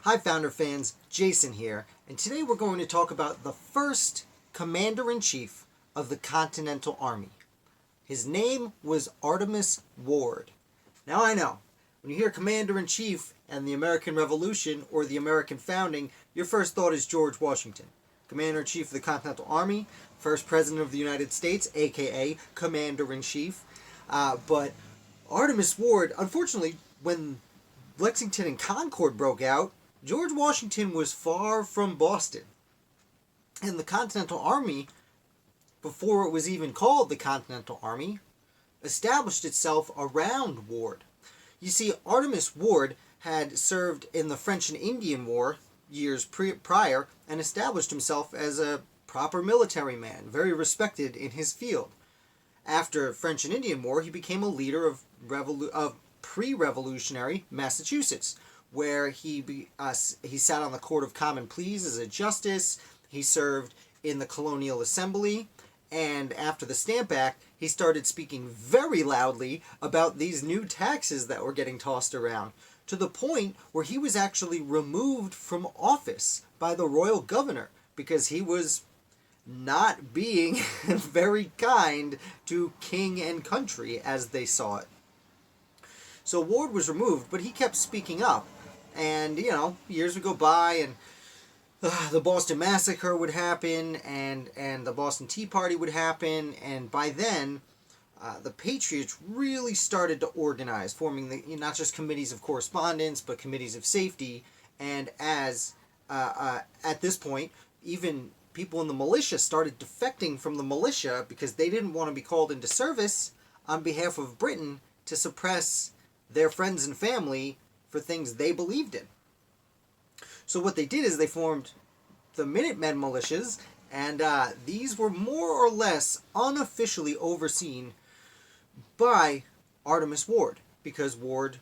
Hi Founder fans, Jason here, and today we're going to talk about the first Commander-in-Chief of the Continental Army. His name was Artemas Ward. Now I know, when you hear Commander-in-Chief and the American Revolution or the American founding, your first thought is George Washington. Commander-in-Chief of the Continental Army, first President of the United States, aka Commander-in-Chief. But Artemas Ward, unfortunately, when Lexington and Concord broke out, George Washington was far from Boston. And the Continental Army, before it was even called the Continental Army, established itself around Ward. You see, Artemas Ward had served in the French and Indian War years prior and established himself as a proper military man, very respected in his field. After French and Indian War, he became a leader of pre-revolutionary Massachusetts, where he sat on the Court of Common Pleas as a justice. He served in the Colonial Assembly, and after the Stamp Act, he started speaking very loudly about these new taxes that were getting tossed around, to the point where he was actually removed from office by the royal governor because he was not being very kind to king and country as they saw it. So Ward was removed, but he kept speaking up. And, years would go by, and the Boston Massacre would happen, and the Boston Tea Party would happen, and by then, the Patriots really started to organize, forming not just committees of correspondence, but committees of safety, and at this point, even people in the militia started defecting from the militia because they didn't want to be called into service on behalf of Britain to suppress their friends and family for things they believed in. So what they did is they formed the Minutemen militias, and these were more or less unofficially overseen by Artemas Ward, because Ward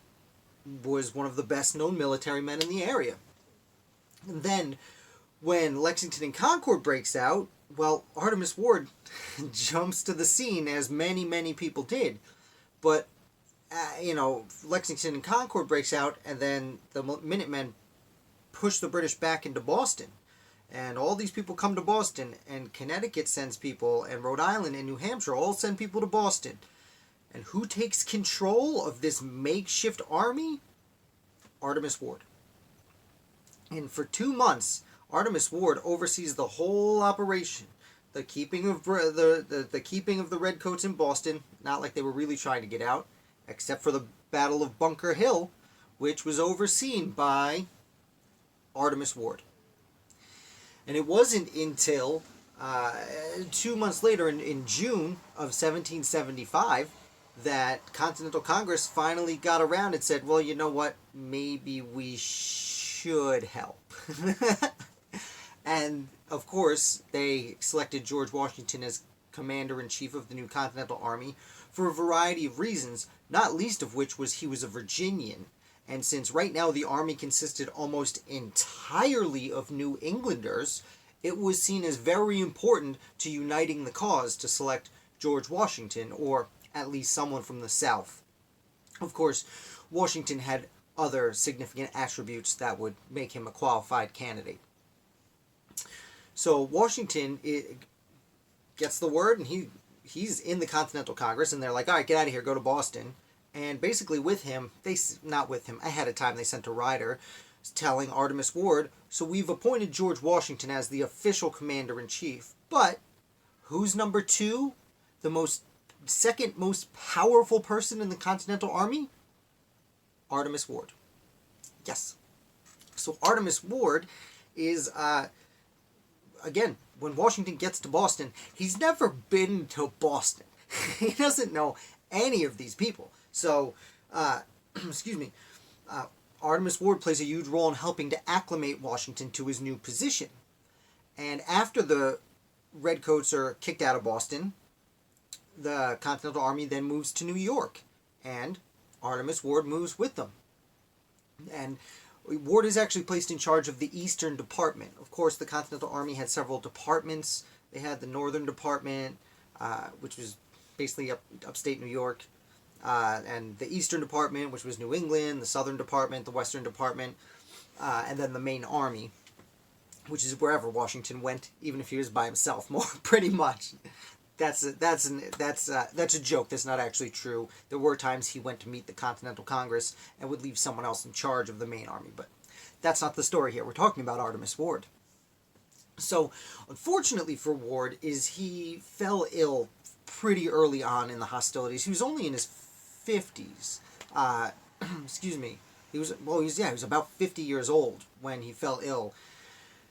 was one of the best known military men in the area. And then when Lexington and Concord breaks out, well, Artemas Ward jumps to the scene, as many people did. But Lexington and Concord breaks out, and then the Minutemen push the British back into Boston. And all these people come to Boston, and Connecticut sends people, and Rhode Island and New Hampshire all send people to Boston. And who takes control of this makeshift army? Artemas Ward. And for 2 months, Artemas Ward oversees the whole operation. The keeping of the keeping of the Redcoats in Boston, not like they were really trying to get out, except for the Battle of Bunker Hill, which was overseen by Artemas Ward. And it wasn't until 2 months later, in June of 1775, that Continental Congress finally got around and said, well, you know what, maybe we should help. And, of course, they selected George Washington as Commander-in-Chief of the new Continental Army for a variety of reasons, not least of which was he was a Virginian. And since right now the Army consisted almost entirely of New Englanders, it was seen as very important to uniting the cause to select George Washington, or at least someone from the South. Of course, Washington had other significant attributes that would make him a qualified candidate. So Washington gets the word, and he's in the Continental Congress, and they're like, all right, get out of here, go to Boston. And basically with him, ahead of time, they sent a rider telling Artemas Ward, so we've appointed George Washington as the official commander-in-chief, but who's number 2? The second most powerful person in the Continental Army? Artemas Ward. Yes. So Artemas Ward is, again, when Washington gets to Boston, he's never been to Boston. He doesn't know any of these people. So, Artemas Ward plays a huge role in helping to acclimate Washington to his new position. And after the Redcoats are kicked out of Boston, the Continental Army then moves to New York, and Artemas Ward moves with them. And Ward is actually placed in charge of the Eastern Department. Of course, the Continental Army had several departments. They had the Northern Department, which was basically upstate New York. and the Eastern Department, which was New England, the Southern Department, the Western Department. and then the main army, which is wherever Washington went, even if he was by himself, more pretty much. That's a joke. That's not actually true. There were times he went to meet the Continental Congress and would leave someone else in charge of the main army, but that's not the story here. We're talking about Artemas Ward. So, unfortunately for Ward, he fell ill pretty early on in the hostilities. He was only in his 50s. Excuse me. He was about 50 years old when he fell ill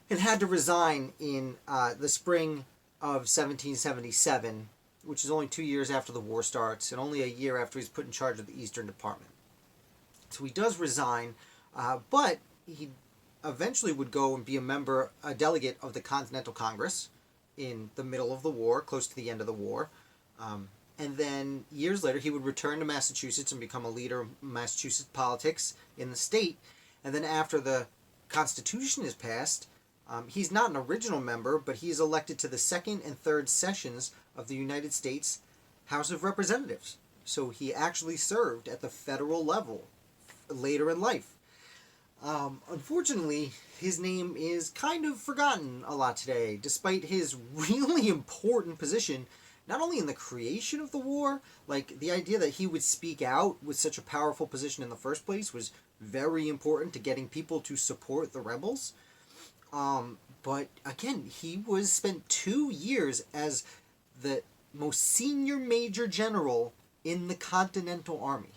and had to resign in the spring of 1777, which is only 2 years after the war starts and only a year after he's put in charge of the Eastern Department. So he does resign, but he eventually would go and be a delegate of the Continental Congress in the middle of the war, close to the end of the war. And then years later, he would return to Massachusetts and become a leader of Massachusetts politics in the state. And then after the Constitution is passed, he's not an original member, but he is elected to the second and third sessions of the United States House of Representatives. So he actually served at the federal level later in life. Unfortunately, his name is kind of forgotten a lot today, despite his really important position, not only in the creation of the war, like the idea that he would speak out with such a powerful position in the first place was very important to getting people to support the rebels. But again, he spent 2 years as the most senior major general in the Continental Army.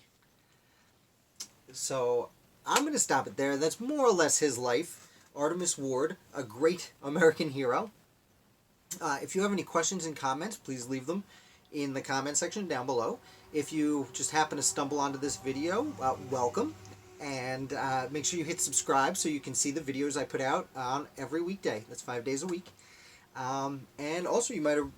So I'm going to stop it there. That's more or less his life. Artemas Ward, a great American hero. If you have any questions and comments, please leave them in the comment section down below. If you just happen to stumble onto this video, welcome. And make sure you hit subscribe so you can see the videos I put out on every weekday. That's 5 days a week. And also, you might have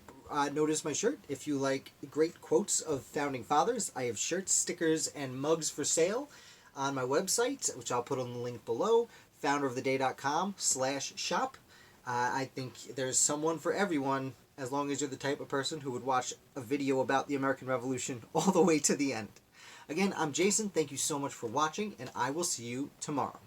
noticed my shirt. If you like great quotes of Founding Fathers, I have shirts, stickers, and mugs for sale on my website, which I'll put on the link below, founderoftheday.com/shop. I think there's someone for everyone, as long as you're the type of person who would watch a video about the American Revolution all the way to the end. Again, I'm Jason. Thank you so much for watching, and I will see you tomorrow.